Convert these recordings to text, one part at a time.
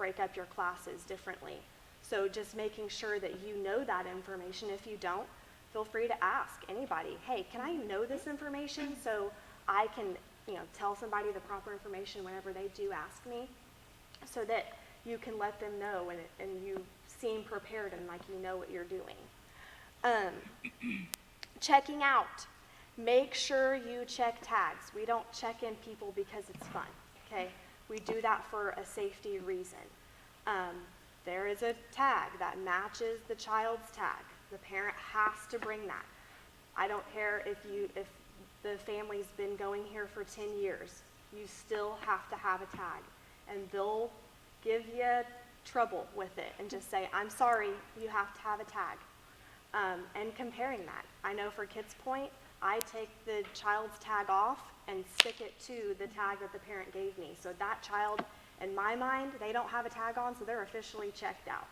break up your classes differently. So just making sure that you know that information. If you don't, feel free to ask anybody, hey, can I know this information so I can, tell somebody the proper information whenever they do ask me, so that you can let them know and you seem prepared and like you know what you're doing. Checking out. Make sure you check tags. We don't check in people because it's fun, okay? We do that for a safety reason. There is a tag that matches the child's tag. The parent has to bring that. I don't care if the family's been going here for 10 years. You still have to have a tag. And they'll give you trouble with it and just say, I'm sorry, you have to have a tag. And comparing that. I know for Kids Point, I take the child's tag off and stick it to the tag that the parent gave me. So that child, in my mind, they don't have a tag on, so they're officially checked out.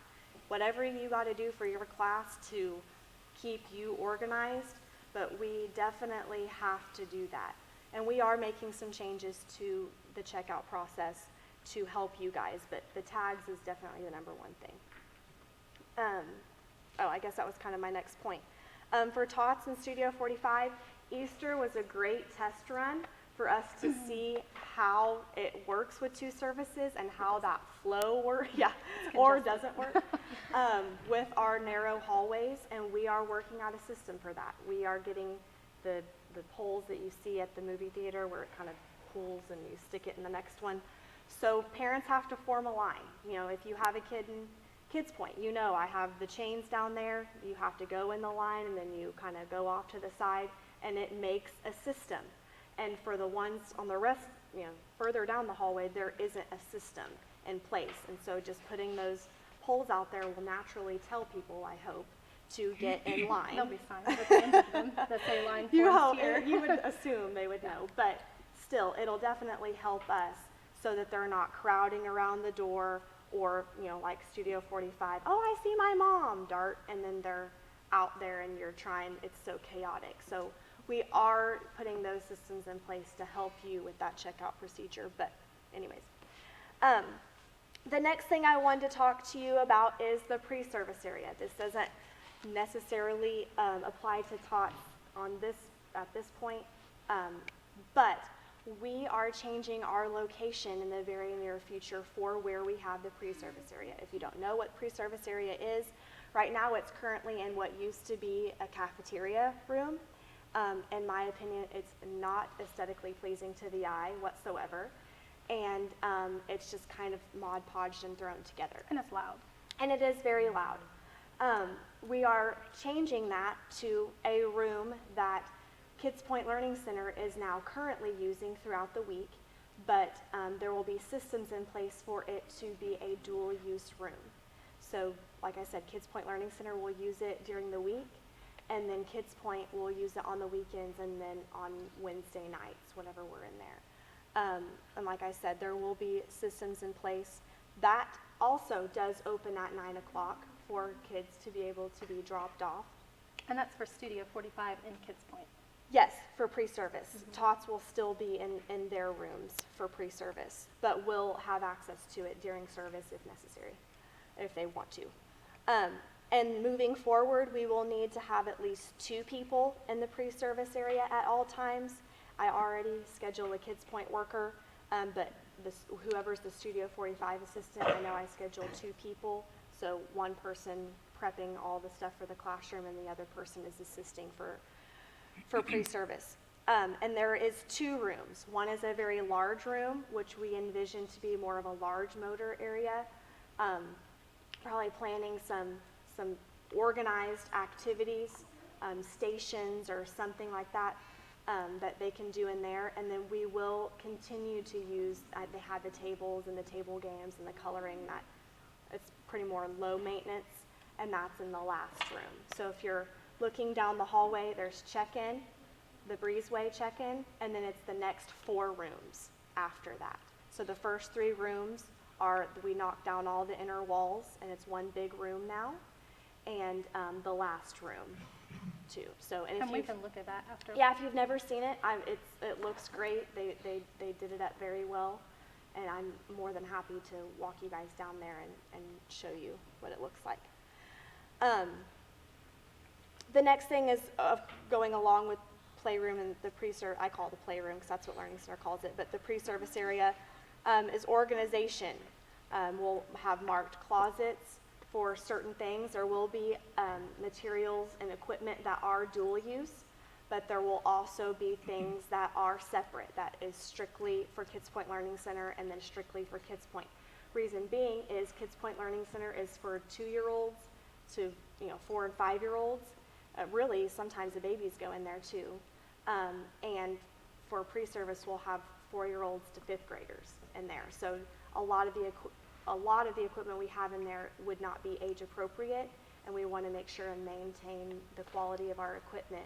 Whatever you got to do for your class to keep you organized, but we definitely have to do that. And we are making some changes to the checkout process to help you guys, but the tags is definitely the number one thing. I guess that was kind of my next point. For TOTS in Studio 45, Easter was a great test run for us to see how it works with 2 services and how that flow works, or doesn't work, with our narrow hallways, and we are working out a system for that. We are getting the poles that you see at the movie theater where it kind of pulls and you stick it in the next one. So parents have to form a line. If you have a kid in Kids Point, I have the chains down there, you have to go in the line and then you kind of go off to the side, and it makes a system. And for the ones on the rest, further down the hallway, there isn't a system in place. And so just putting those poles out there will naturally tell people, I hope, to get in line. They'll be fine with the end of them that say line forms here. You would assume they would know, but still, it'll definitely help us so that they're not crowding around the door, or, like Studio 45, oh, I see my mom, dart, and then they're out there and you're trying, it's so chaotic. So we are putting those systems in place to help you with that checkout procedure. But anyways, the next thing I wanted to talk to you about is the pre-service area. This doesn't necessarily apply to TOTS at this point, but we are changing our location in the very near future for where we have the pre-service area. If you don't know what pre-service area is, right now it's currently in what used to be a cafeteria room. In my opinion, it's not aesthetically pleasing to the eye whatsoever. And it's just kind of Mod Podged and thrown together. And it's loud. And it is very loud. We are changing that to a room that Kids Point Learning Center is now currently using throughout the week, but there will be systems in place for it to be a dual-use room. So, like I said, Kids Point Learning Center will use it during the week, and then Kids Point will use it on the weekends and then on Wednesday nights, whenever we're in there. And like I said, there will be systems in place. That also does open at 9 o'clock for kids to be able to be dropped off. And that's for Studio 45 in Kids Point. Yes, for pre-service. TOTS will still be in their rooms for pre-service, but will have access to it during service if necessary, if they want to. And moving forward, we will need to have at least 2 people in the pre-service area at all times. I already scheduled a Kids Point worker, but whoever's the Studio 45 assistant, I know I scheduled 2 people, so one person prepping all the stuff for the classroom and the other person is assisting for pre-service. And there is 2 rooms. One is a very large room, which we envision to be more of a large motor area, probably planning some organized activities, stations or something like that, that they can do in there. And then we will continue to use, they have the tables and the table games and the coloring, that it's pretty more low maintenance, and that's in the last room. So if you're looking down the hallway, there's check-in, the breezeway check-in, and then it's the next 4 rooms after that. So the first 3 rooms are, we knocked down all the inner walls, and it's one big room now, and the last room too. So and we can look at that after. Yeah, if you've never seen it, it looks great. They did it up very well, and I'm more than happy to walk you guys down there and show you what it looks like. The next thing is going along with playroom and the pre-service, I call it the playroom because that's what Learning Center calls it, but the pre-service area is organization. We'll have marked closets for certain things. There will be materials and equipment that are dual use, but there will also be things that are separate, that is strictly for Kids Point Learning Center and then strictly for Kids Point. Reason being is Kids Point Learning Center is for 2-year-olds to 4 and 5-year-olds. Really, sometimes the babies go in there too. And for pre-service, we'll have 4-year-olds to 5th graders in there. So a lot of the equipment we have in there would not be age appropriate, and we want to make sure and maintain the quality of our equipment.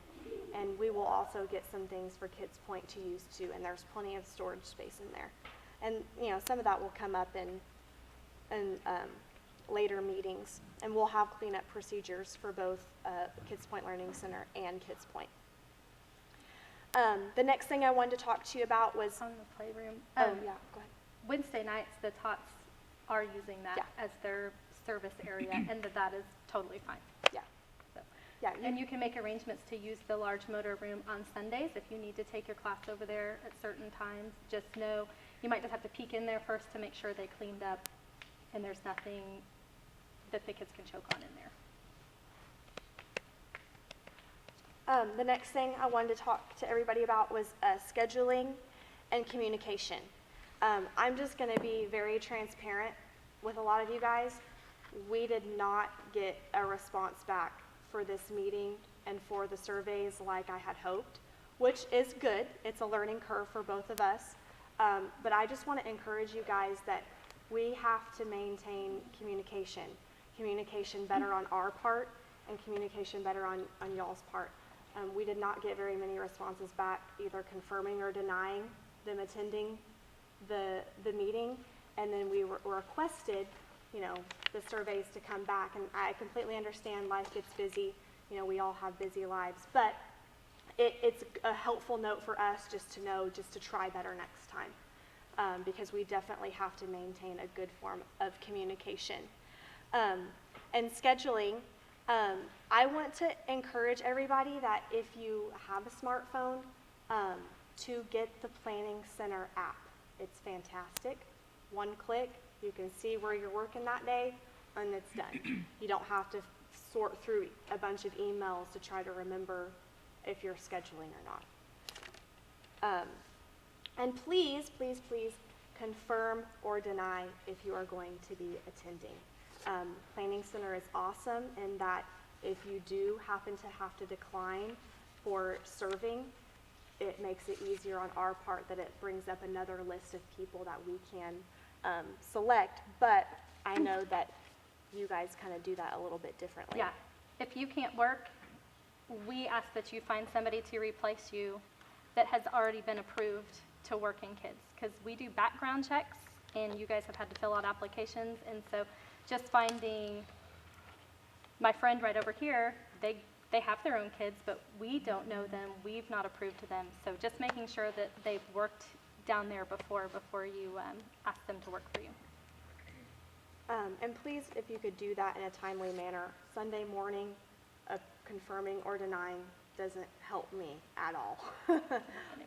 And we will also get some things for Kids Point to use too, and there's plenty of storage space in there. And some of that will come up in later meetings, and we'll have cleanup procedures for both Kids Point Learning Center and Kids Point. The next thing I wanted to talk to you about was On the playroom. yeah, go ahead. Wednesday nights, the tots are using that Yeah. as their service area, and that is totally fine. Yeah. So. Yeah, And you can make arrangements to use the large motor room on Sundays if you need to take your class over there at certain times. Just know you might just have to peek in there first to make sure they cleaned up and there's nothing that the kids can choke on in there. The next thing I wanted to talk to everybody about was scheduling and communication. I'm just going to be very transparent with a lot of you guys. We did not get a response back for this meeting and for the surveys like I had hoped, which is good. It's a learning curve for both of us. But I just want to encourage you guys that we have to maintain communication better on our part and communication better on y'all's part. We did not get very many responses back, either confirming or denying them attending the meeting, and then we requested, the surveys to come back, and I completely understand life gets busy, we all have busy lives, but it's a helpful note for us just to know, just to try better next time, because we definitely have to maintain a good form of communication. And scheduling, I want to encourage everybody that if you have a smartphone, to get the Planning Center app. It's fantastic. One click, you can see where you're working that day, and it's done. You don't have to sort through a bunch of emails to try to remember if you're scheduling or not. And please, please, please confirm or deny if you are going to be attending. Planning Center is awesome in that if you do happen to have to decline for serving, it makes it easier on our part that it brings up another list of people that we can select, but I know that you guys kind of do that a little bit differently. Yeah, if you can't work, we ask that you find somebody to replace you that has already been approved to work in kids, because we do background checks, and you guys have had to fill out applications, and so just finding my friend right over here, they have their own kids, but we don't know them, we've not approved them, so just making sure that they've worked down there before you ask them to work for you. And please, if you could do that in a timely manner. Sunday morning, confirming or denying doesn't help me at all.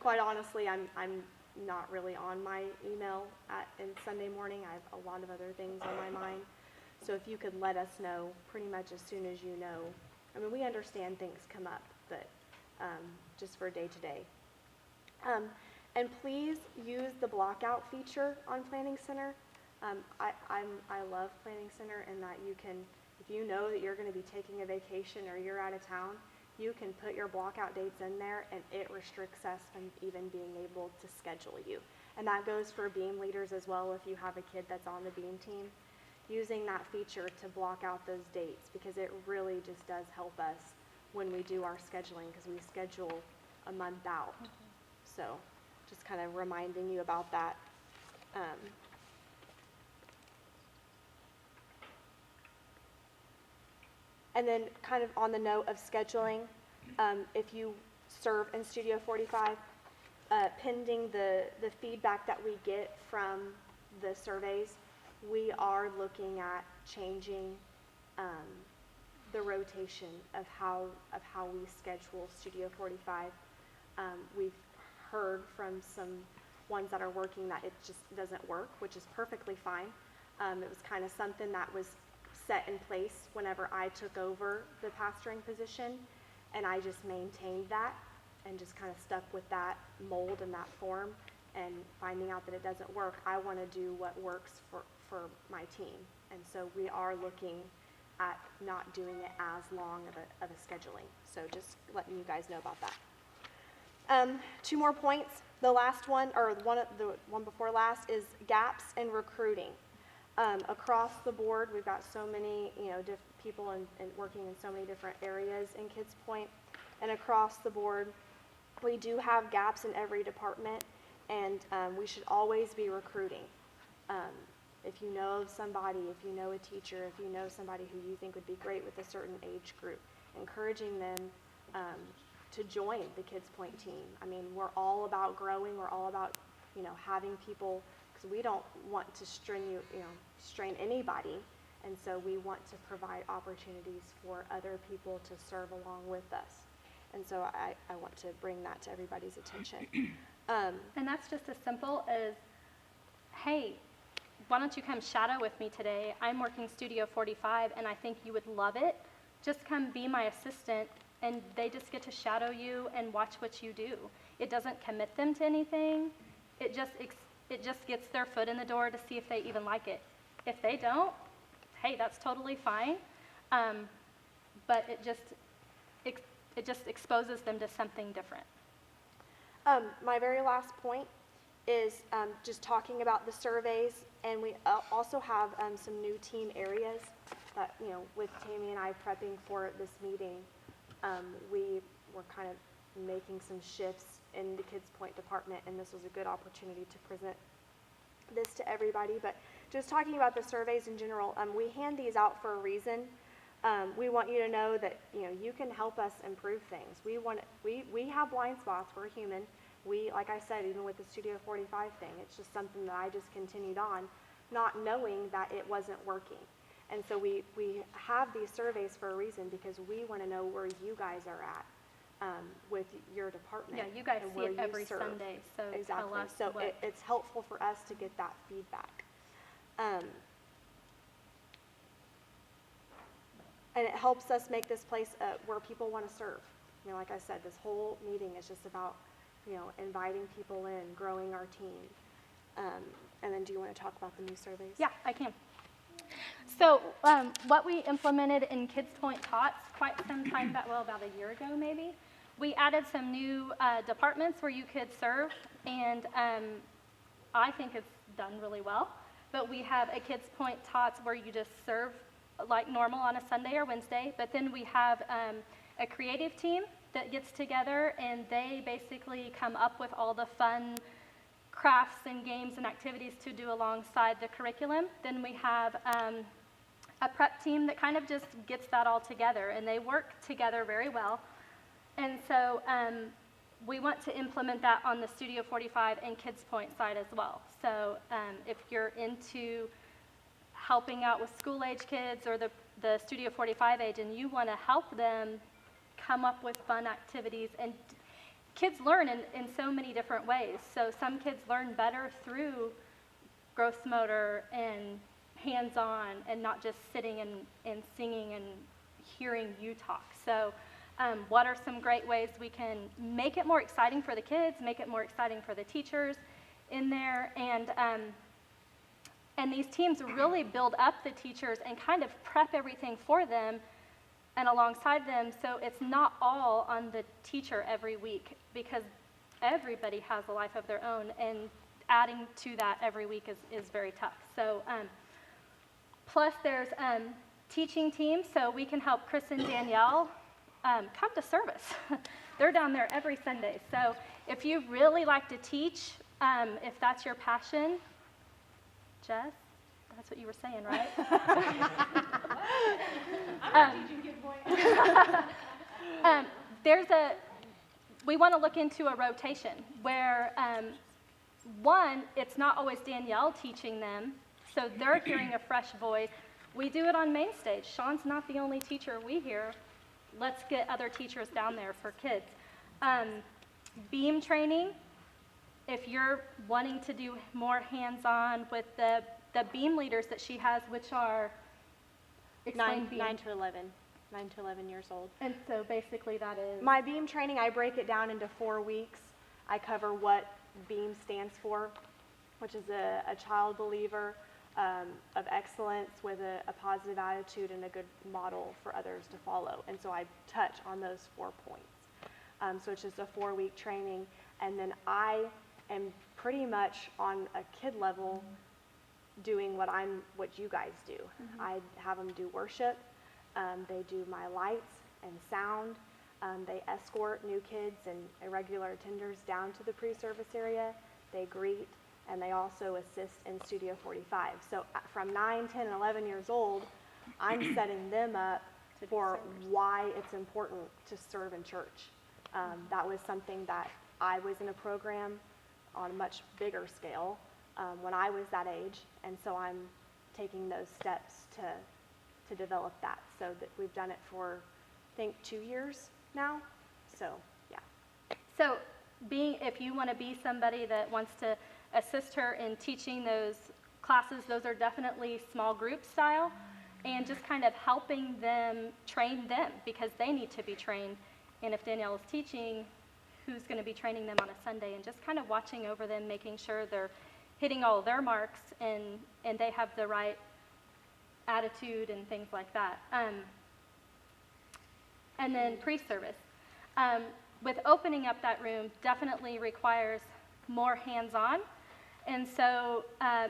Quite honestly, I'm not really on my email in Sunday morning. I have a lot of other things on my mind. So if you could let us know pretty much as soon as you know. I mean, we understand things come up, but just for day to day. And please use the blockout feature on Planning Center. I love Planning Center in that you can, if you know that you're going to be taking a vacation or you're out of town, you can put your blockout dates in there, and it restricts us from even being able to schedule you. And that goes for beam leaders as well if you have a kid that's on the beam team. Using that feature to block out those dates, because it really just does help us when we do our scheduling, because we schedule a month out. So just kind of reminding you about that. And then kind of on the note of scheduling, if you serve in Studio 45, pending the feedback that we get from the surveys, we are looking at changing the rotation of how we schedule Studio 45. We've heard from some ones that are working that it just doesn't work, which is perfectly fine. It was kind of something that was set in place whenever I took over the pastoring position, and I just maintained that and just kind of stuck with that mold and that form, and finding out that it doesn't work, I want to do what works for my team. And so we are looking at not doing it as long of a scheduling. So just letting you guys know about that. 2 more points. The last one, or the one before last, is gaps in recruiting. Across the board, we've got so many, people and working in so many different areas in Kids Point, and across the board, we do have gaps in every department, and we should always be recruiting. If you know of somebody, if you know a teacher, if you know somebody who you think would be great with a certain age group, encouraging them to join the Kids Point team. I mean, we're all about growing. We're all about, having people, because we don't want to strain anybody, and so we want to provide opportunities for other people to serve along with us. And so I want to bring that to everybody's attention. And that's just as simple as, hey, why don't you come shadow with me today? I'm working Studio 45, and I think you would love it. Just come be my assistant, and they just get to shadow you and watch what you do. It doesn't commit them to anything. It just gets their foot in the door to see if they even like it. If they don't, hey, that's totally fine. But it just exposes them to something different. My very last point is just talking about the surveys, and we also have some new team areas that, with Tammy and I prepping for this meeting, we were kind of making some shifts in the Kids Point department, and this was a good opportunity to present this to everybody. But just talking about the surveys in general, we hand these out for a reason. We want you to know that you can help us improve things. We have blind spots. We're human. Like I said, even with the Studio 45 thing, it's just something that I just continued on, not knowing that it wasn't working. And so we have these surveys for a reason, because we want to know where you guys are at with your department. Yeah, you guys and see where it you every serve. Sunday, so Exactly. tell us So what. it's helpful for us to get that feedback. And it helps us make this place where people want to serve. Like I said, this whole meeting is just about, inviting people in, growing our team. And then do you want to talk about the new surveys? Yeah, I can. So what we implemented in Kids Point Tots quite some time back, about a year ago maybe, we added some new departments where you could serve, and I think it's done really well. But we have a Kids Point Tots where you just serve like normal on a Sunday or Wednesday, but then we have a creative team that gets together, and they basically come up with all the fun crafts and games and activities to do alongside the curriculum. Then we have a prep team that kind of just gets that all together, and they work together very well. And so we want to implement that on the Studio 45 and Kids Point side as well. So if you're into helping out with school-age kids or the Studio 45 age, and you want to help them come up with fun activities, and kids learn in so many different ways. So some kids learn better through gross motor and hands-on, and not just sitting and singing and hearing you talk. So what are some great ways we can make it more exciting for the kids, make it more exciting for the teachers in there, and these teams really build up the teachers and kind of prep everything for them and alongside them, so it's not all on the teacher every week, because everybody has a life of their own, and adding to that every week is very tough. So plus there's teaching teams, so we can help Chris and Danielle come to service. They're down there every Sunday. So if you really like to teach, if that's your passion, Jess, that's what you were saying, right? I'm not teaching Kids Point. We want to look into a rotation where one, it's not always Danielle teaching them, so they're hearing a fresh voice. We do it on main stage. Sean's not the only teacher we hear. Let's get other teachers down there for kids. Beam training, if you're wanting to do more hands-on with the beam leaders that she has, which are, explain beam. 9 to 11 years old. And so basically that is? My beam training, I break it down into 4 weeks. I cover what BEAM stands for, which is a child believer of excellence with a positive attitude and a good model for others to follow. And so I touch on those 4 points. So it's just a 4-week training. And then I am pretty much on a kid level doing what you guys do. I have them do worship. They do my lights and sound. They escort new kids and irregular attenders down to the pre-service area. They greet, and they also assist in Studio 45. So from 9, 10, and 11 years old, I'm setting them up for why it's important to serve in church. That was something that I was in a program on a much bigger scale when I was that age, and so I'm taking those steps to develop that. So that we've done it for, I think, 2 years now. So, yeah. So if you want to be somebody that wants to assist her in teaching those classes, those are definitely small group style, and just kind of helping them, train them, because they need to be trained. And if Danielle is teaching, who's going to be training them on a Sunday, and just kind of watching over them, making sure they're hitting all their marks and they have the right attitude and things like that. And then pre-service. With opening up that room definitely requires more hands-on. And so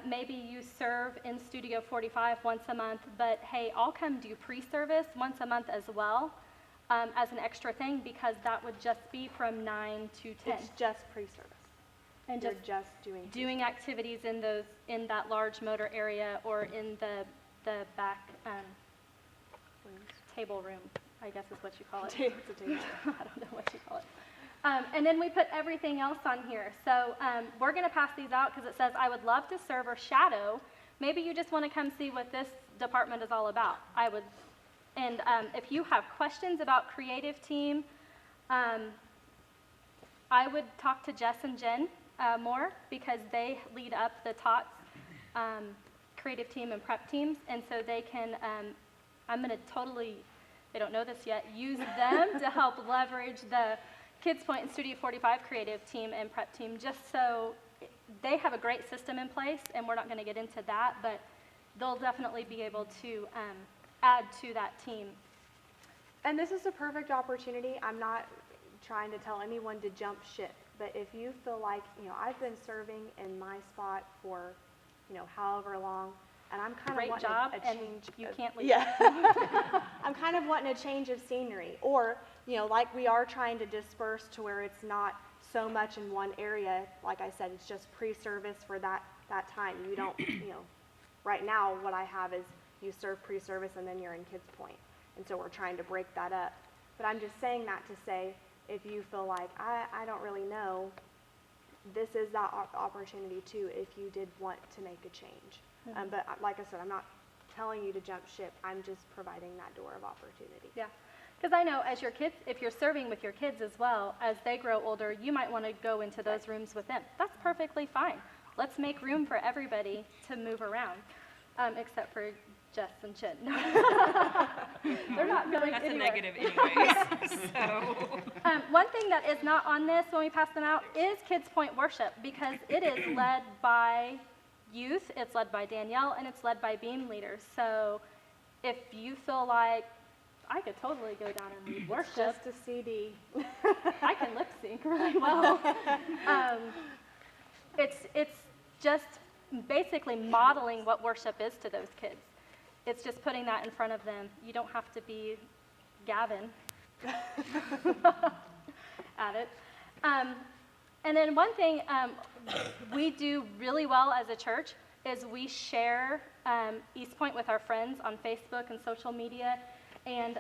maybe you serve in Studio 45 once a month, but hey, I'll come do pre-service once a month as well as an extra thing, because that would just be from 9 to 10. It's just pre-service. And You're just doing activities in that large motor area or in the back table room, I guess is what you call it. It's a table. I don't know what you call it. And then we put everything else on here. So we're going to pass these out because it says, I would love to serve or shadow. Maybe you just want to come see what this department is all about. And if you have questions about creative team, I would talk to Jess and Jen more, because they lead up the TOTS creative team and prep teams. And so they can, I'm going to totally, they don't know this yet, use them to help leverage the Eastpointe and Studio 45 creative team and prep team, just so they have a great system in place, and we're not going to get into that, but they'll definitely be able to add to that team. And this is a perfect opportunity. I'm not trying to tell anyone to jump ship, but if you feel like, I've been serving in my spot for, however long, and I'm kind of wanting a change. You can't leave. Yeah. I'm kind of wanting a change of scenery, or, like we are trying to disperse to where it's not so much in one area. Like I said, it's just pre-service for that time. You don't, right now what I have is you serve pre-service and then you're in Eastpointe. And so we're trying to break that up. But I'm just saying that to say, if you feel like, I don't really know, this is that opportunity too, if you did want to make a change. But like I said, I'm not telling you to jump ship. I'm just providing that door of opportunity. Yeah, because I know as your kids, if you're serving with your kids as well, as they grow older, you might want to go into those rooms with them. That's perfectly fine. Let's make room for everybody to move around, except for Jess and Chin. They're not going That's anywhere. a negative anyways. So. One thing that is not on this when we pass them out is Eastpointe worship, because it is led by youth, it's led by Danielle, and it's led by beam leaders. So if you feel like, I could totally go down and lead worship. Just a CD. I can lip sync really well. It's just basically modeling what worship is to those kids. It's just putting that in front of them. You don't have to be Gavin at it. And then one thing we do really well as a church is we share Eastpointe with our friends on Facebook and social media, and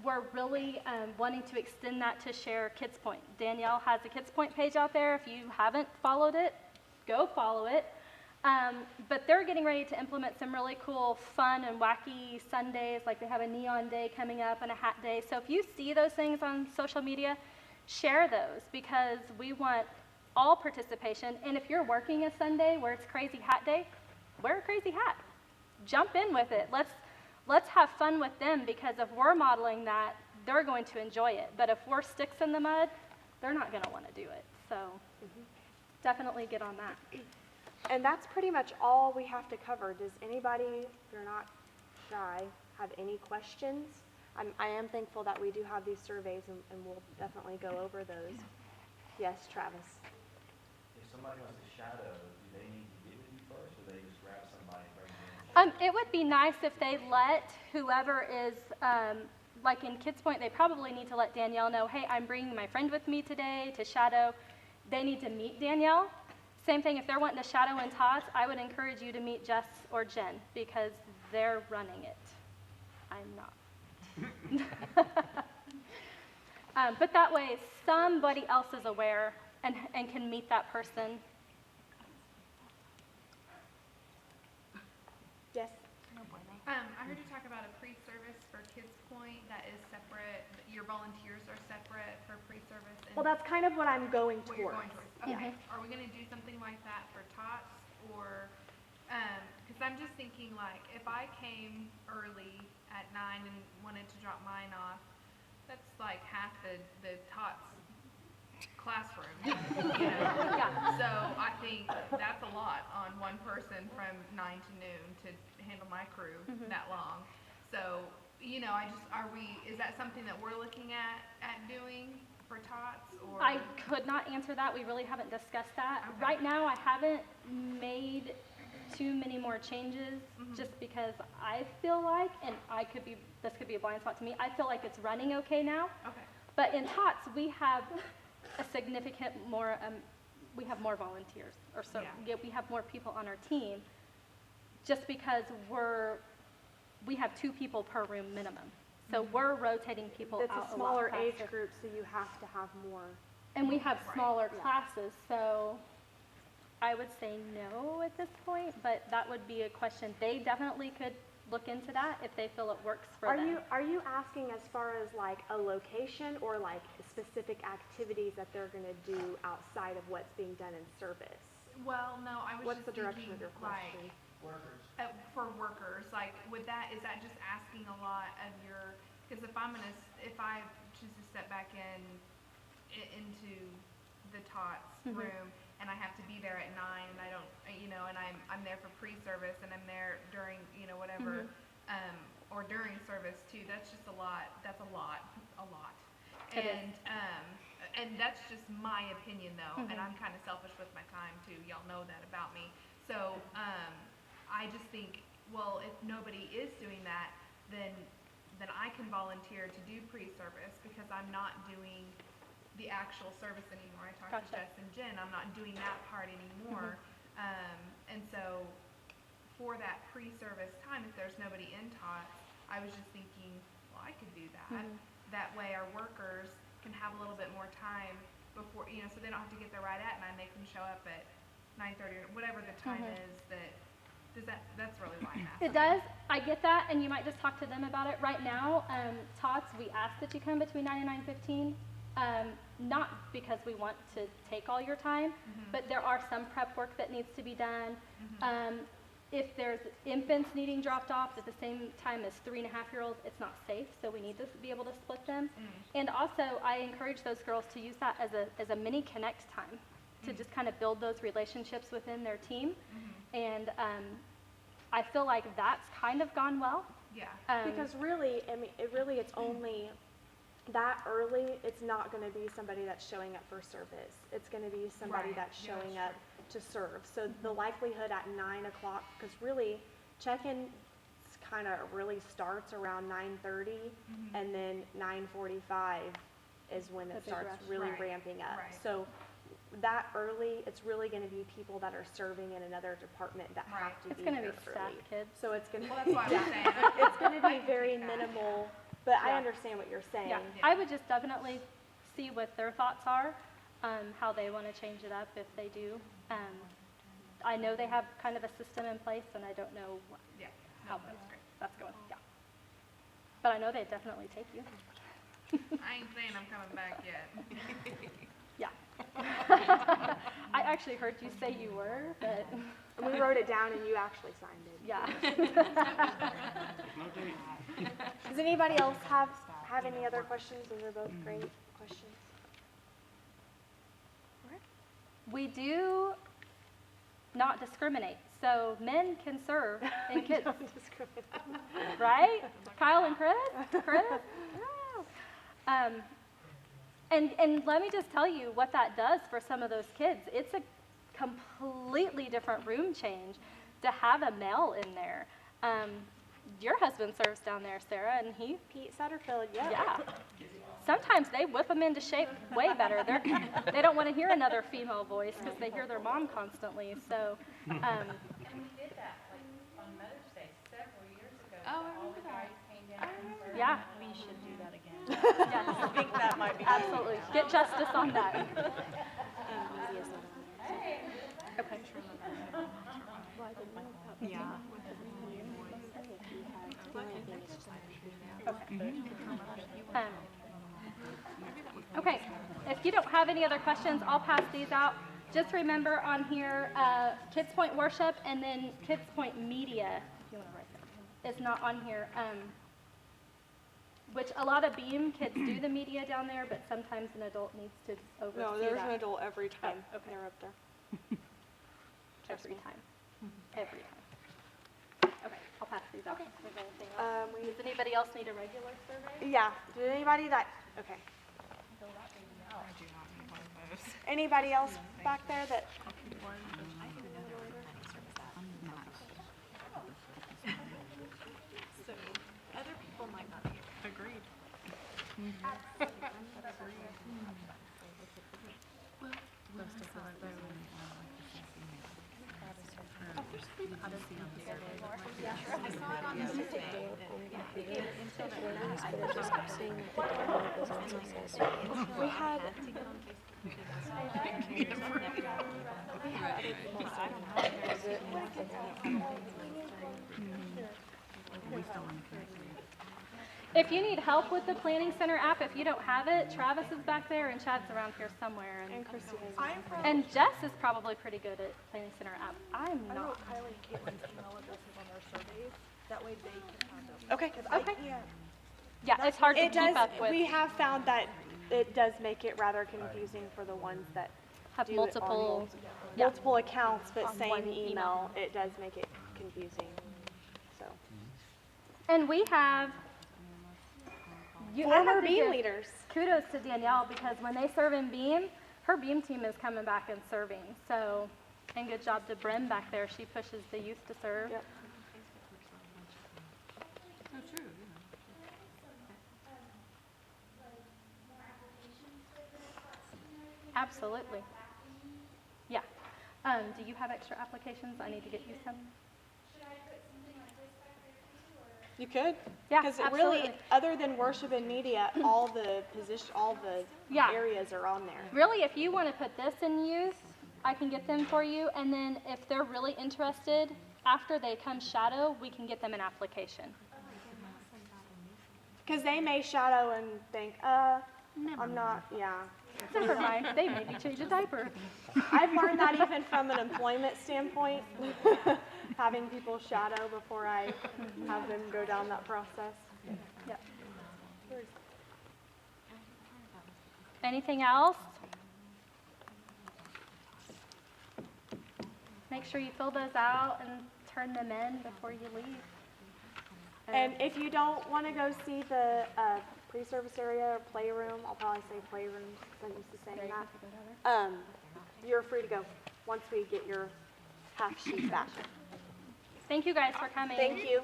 we're really wanting to extend that to share Eastpointe. Danielle has a Eastpointe page out there. If you haven't followed it, go follow it. But they're getting ready to implement some really cool, fun and wacky Sundays, like they have a neon day coming up and a hat day. So if you see those things on social media, share those, because we want all participation. And if you're working a Sunday where it's crazy hat day, wear a crazy hat. Jump in with it. Let's have fun with them, because if we're modeling that, they're going to enjoy it. But if we're sticks in the mud, they're not going to want to do it. So definitely get on that. And that's pretty much all we have to cover. Does anybody, if you're not shy, have any questions? I am thankful that we do have these surveys, and we'll definitely go over those. Yes, Travis. If somebody wants to shadow, do they need to get with you first, or they just grab somebody and bring them in? It would be nice if they let whoever is, like in Kids Point, they probably need to let Danielle know, hey, I'm bringing my friend with me today to shadow. They need to meet Danielle. Same thing, if they're wanting to shadow in Tots, I would encourage you to meet Jess or Jen, because they're running it. I'm not. But that way, somebody else is aware and can meet that person. Yes. I heard you talk about a pre-service for Kids Point that is separate. Your volunteers are separate for pre-service. And Well, that's kind of what I'm going what you're towards. going towards. Okay. Are we going to do something like that for Tots, or because I'm just thinking, like, if I came early at 9 and wanted to drop mine off, that's like half the Tots classroom. You know? Yeah. So I think that's a lot on one person from 9 to noon to handle my crew that long. So, you know, is that something that we're looking at doing for Tots? Or I could not answer that. We really haven't discussed that. Okay. Right now, I haven't made too many more changes, just because I feel like, and this could be a blind spot to me, I feel like it's running okay now. Okay. But in Tots, we have a significant more, we have more volunteers, or so, Yeah. we have more people on our team, just because we have 2 people per room minimum. So we're rotating people It's out a smaller lot age faster. group, so you have to have more. And we have Right. smaller Yeah. classes, so I would say no at this point, but that would be a question. They definitely could look into that if they feel it works for them. Are you asking as far as like a location, or like specific activities that they're going to do outside of what's being done in service? Well, no, I was What's just the direction thinking, of your like, question? Workers. for workers, like, is that just asking a lot of your, because if I choose to step back into the Tots room, and I have to be there at 9, and I don't, you know, and I'm there for pre-service, and I'm there during, you know, whatever, or during service too, that's just a lot, a lot. It is. And that's just my opinion though, and I'm kind of selfish with my time too, y'all know that about me. So, I just think, well, if nobody is doing that, then I can volunteer to do pre-service, because I'm not doing the actual service anymore. I talked to Gotcha. Jess and Jen, I'm not doing that part anymore. And so for that pre-service time, if there's nobody in Tots, I was just thinking, well, I could do that. That way our workers can have a little bit more time before, you know, so they don't have to get there right at 9, they can show up at 9:30 or whatever the time is that's really why I'm asking. It does. I get that, and you might just talk to them about it. Right now, Tots, we ask that you come between 9 and 9:15, not because we want to take all your time, but there are some prep work that needs to be done. If there's infants needing dropped off at the same time as 3.5-year-olds, it's not safe, so we need to be able to split them. And also, I encourage those girls to use that as a mini connect time, to just kind of build those relationships within their team. And I feel like that's kind of gone well. Yeah. Because really, I mean, it's only that early. It's not going to be somebody that's showing up for service. It's going to be somebody Right. that's Yeah, showing that's up to serve. So the likelihood at 9 o'clock, because really, check-in kind of really starts around 9:30, and then 9:45 is when The it big starts rush. really Right. ramping up. Right. So that early, it's really going to be people that are serving in another department that Right. have to It's be going to here be early. staff kids. So it's going to Well, that's why I was saying. it's going to I be can very take that. minimal, but I Yeah. understand what you're saying. Yeah, I would just definitely see what their thoughts are, how they want to change it up if they do. I know they have kind of a system in place, and I don't know Yeah, how no, that's great. that's going. Yeah. But I know they definitely take you. I ain't saying I'm coming back yet. Yeah. I actually heard you say you were, but And we wrote it down and you actually signed it. yeah. Does anybody else have any other questions? Those are both great questions. We do not discriminate, so men can serve in kids, right? Kyle and Chris? Yeah. And let me just tell you what that does for some of those kids. It's a completely different room change to have a male in there. Your husband serves down there, Sarah, and he, Pete Satterfield, yeah. Sometimes they whip them into shape way better. They don't want to hear another female voice because they hear their mom constantly. So, And we did that, like, on Mother's Day several years ago. Oh, I All the remember that. guys came down and served. yeah, We should do that again. yes, I think that might be. absolutely. Get justice on that. Okay. Yeah. Okay, if you don't have any other questions, I'll pass these out. Just remember on here, Kids Point Worship and then Kids Point Media, if you want to write that, is not on here. Which a lot of Beam kids do the media down there, but sometimes an adult needs to oversee No, there's an that. adult every time okay. they're up there. Every time. Every time. Okay, I'll pass these out. Does anybody else need a regular survey? Yeah, did anybody that, okay. I do not need one of those. Anybody else back there that, So, other people might not be. Agreed. we had, If you need help with the Planning Center app, if you don't have it, Travis is back there and Chad's around here somewhere. and Christy has. And Jess is probably pretty good at Planning Center app. I'm not. Kylie and Caitlin's email addresses on our surveys. That way they can have them. Okay. Okay. Yeah, it's hard to It keep does, up with. we have found that it does make it rather confusing for the ones that Have do it on multiple, yeah. multiple accounts, but On same one email. email. It does make it confusing, so. And we have, I Former have to Beam give leaders. kudos to Danielle because when they serve in Beam, her Beam team is coming back and serving. So, and good job to Brim back there. She pushes the youth to serve. Yep. Absolutely. Yeah. Do you have extra applications? I need to get you some. You could. Yeah, Because it absolutely. really, other than worship and media, all the Yeah. areas are on there. Really, if you want to put this in youth, I can get them for you. And then if they're really interested, after they come shadow, we can get them an application. Because they may shadow and think, I'm not, yeah. Never mind. They maybe change a diaper. I've learned that even from an employment standpoint, having people shadow before I have them go down that process. Yeah. Anything else? Make sure you fill those out and turn them in before you leave. And if you don't want to go see the pre-service area or playroom, I'll probably say playroom since I'm used to saying that. You're free to go once we get your half sheet back. Thank you guys for coming. Thank you.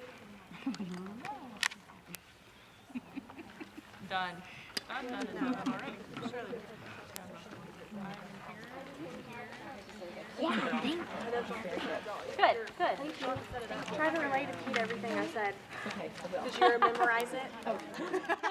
Done. Already. Good, good. Try to relate to Pete everything I said. Did you memorize it?